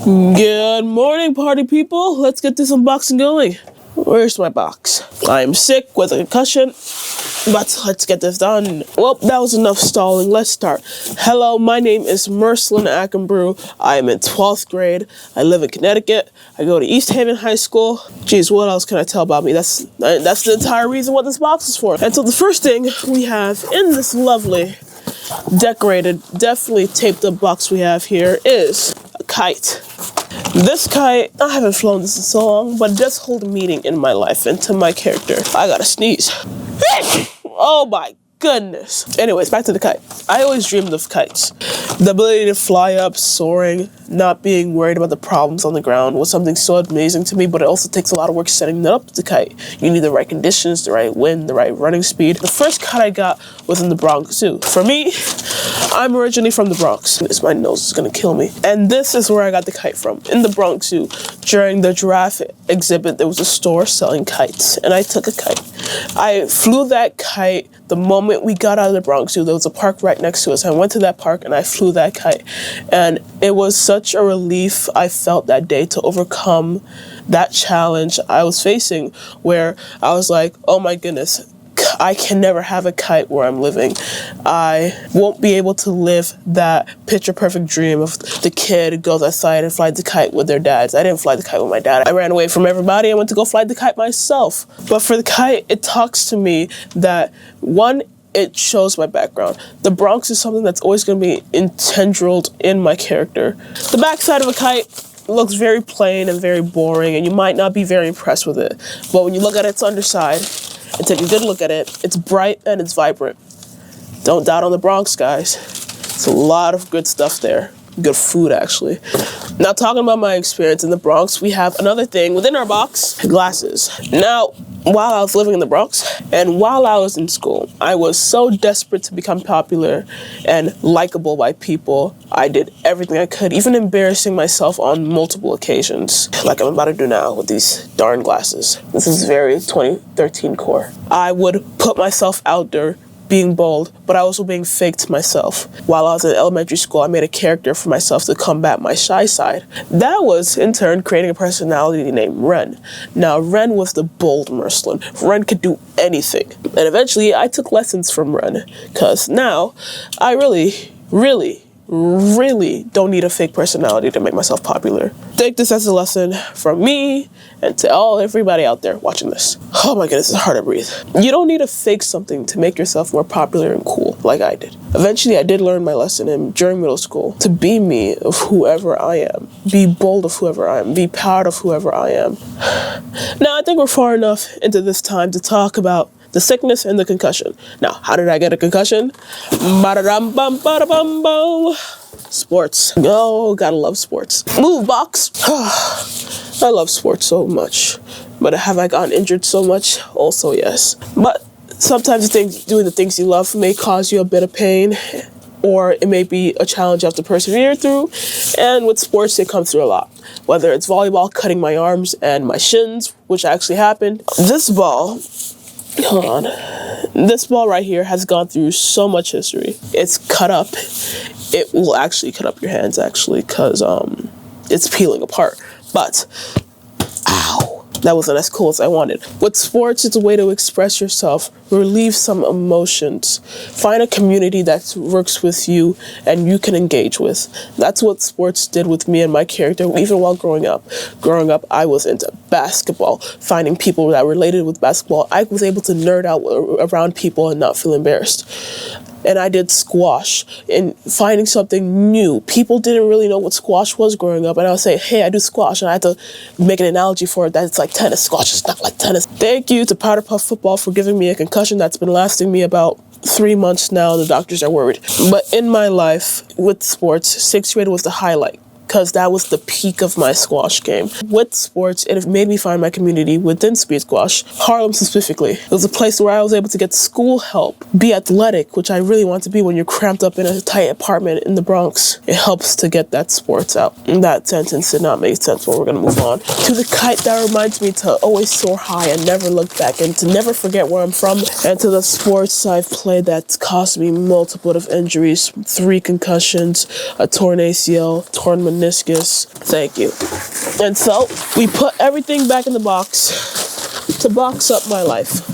Good morning, party people. Let's get this unboxing going. Where's my box? I'm sick with a concussion, but let's get this done. Well, that was enough stalling. Let's start. Hello, my name is Mercelin Ackenbrew. I am in 12th grade. I live in Connecticut. I go to East Haven High School. Geez, what else can I tell about me? That's the entire reason what this box is for. And so the first thing we have in this lovely, decorated, definitely taped up box we have here is a kite. This kite, I haven't flown this in so long, but it does hold meaning in my life and to my character. I gotta sneeze. Oh my goodness. Anyways, back to the kite. I always dreamed of kites. The ability to fly up, soaring, not being worried about the problems on the ground was something so amazing to me, but it also takes a lot of work setting up the kite. You need the right conditions, the right wind, the right running speed. The first kite I got was in the Bronx Zoo. For me, I'm originally from the Bronx. My nose is gonna kill me. And this is where I got the kite from, in the Bronx Zoo. During the giraffe exhibit, there was a store selling kites, and I took a kite. I flew that kite the moment we got out of the Bronx Zoo. There was a park right next to us. I went to that park and I flew that kite. And it was such a relief I felt that day to overcome that challenge I was facing, where I was like, oh my goodness, I can never have a kite where I'm living. I won't be able to live that picture-perfect dream of the kid who goes outside and flies the kite with their dads. I didn't fly the kite with my dad. I ran away from everybody. I went to go fly the kite myself. But for the kite, it talks to me that, one, it shows my background. The Bronx is something that's always going to be integral in my character. The backside of a kite looks very plain and very boring, and you might not be very impressed with it. But when you look at its underside and take a good look at it, it's bright and it's vibrant. Don't doubt on the Bronx, guys. It's a lot of good stuff there. Good food, actually. Now, talking about my experience in the Bronx, we have another thing within our box, glasses. Now, while I was living in the Bronx and while I was in school, I was so desperate to become popular and likable by people. I did everything I could, even embarrassing myself on multiple occasions, like I'm about to do now with these darn glasses. This is very 2013 core. I would put myself out there being bold, but I also being fake to myself. While I was in elementary school, I made a character for myself to combat my shy side. That was, in turn, creating a personality named Ren. Now, Ren was the bold Mercelin. Ren could do anything. And eventually, I took lessons from Ren, because now I really don't need a fake personality to make myself popular. Take this as a lesson from me and to everybody out there watching this. Oh my goodness, it's hard to breathe. You don't need to fake something to make yourself more popular and cool, like I did. Eventually, I did learn my lesson during middle school to be me of whoever I am. Be bold of whoever I am. Be proud of whoever I am. Now, I think we're far enough into this time to talk about the sickness and the concussion. Now, how did I get a concussion? Ba-da-dum-bum-ba-da-bum-bum. Sports. Oh, gotta love sports. Move, box. I love sports so much. But have I gotten injured so much? Also, yes. But sometimes doing the things you love may cause you a bit of pain, or it may be a challenge you have to persevere through. And with sports, it comes through a lot. Whether it's volleyball, cutting my arms and my shins, which actually happened. This ball, hold on. This ball right here has gone through so much history. It's cut up. It will actually cut up your hands, actually, because it's peeling apart. But, ow, that wasn't as cool as I wanted. With sports, it's a way to express yourself, relieve some emotions, find a community that works with you and you can engage with. That's what sports did with me and my character, even while growing up. Growing up, I was into basketball, finding people that related with basketball. I was able to nerd out around people and not feel embarrassed. And I did squash and finding something new. People didn't really know what squash was growing up. And I would say, hey, I do squash. And I had to make an analogy for it that it's like tennis. Squash is not like tennis. Thank you to Powder Puff Football for giving me a concussion that's been lasting me about 3 months now. The doctors are worried. But in my life with sports, 6th grade was the highlight, because that was the peak of my squash game. With sports, it made me find my community within speed squash, Harlem specifically. It was a place where I was able to get school help, be athletic, which I really want to be when you're cramped up in a tight apartment in the Bronx. It helps to get that sports out. And that sentence did not make sense, but we're gonna move on. To the kite, that reminds me to always soar high and never look back, and to never forget where I'm from. And to the sports I've played that's cost me multiple of injuries, 3 concussions, a torn ACL, torn meniscus. Thank you. And so we put everything back in the box to box up my life.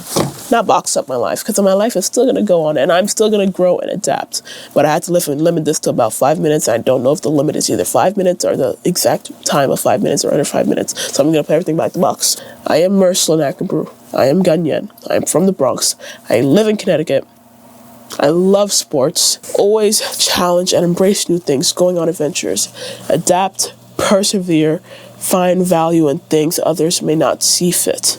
Not box up my life, because my life is still going to go on and I'm still going to grow and adapt. But I had to limit this to about 5 minutes. I don't know if the limit is either 5 minutes or the exact time of 5 minutes or under 5 minutes. So I'm going to put everything back in the box. I am Merslin Akabru. I am Ganyan. I am from the Bronx. I live in Connecticut. I love sports. Always challenge and embrace new things, going on adventures. Adapt, persevere, find value in things others may not see fit.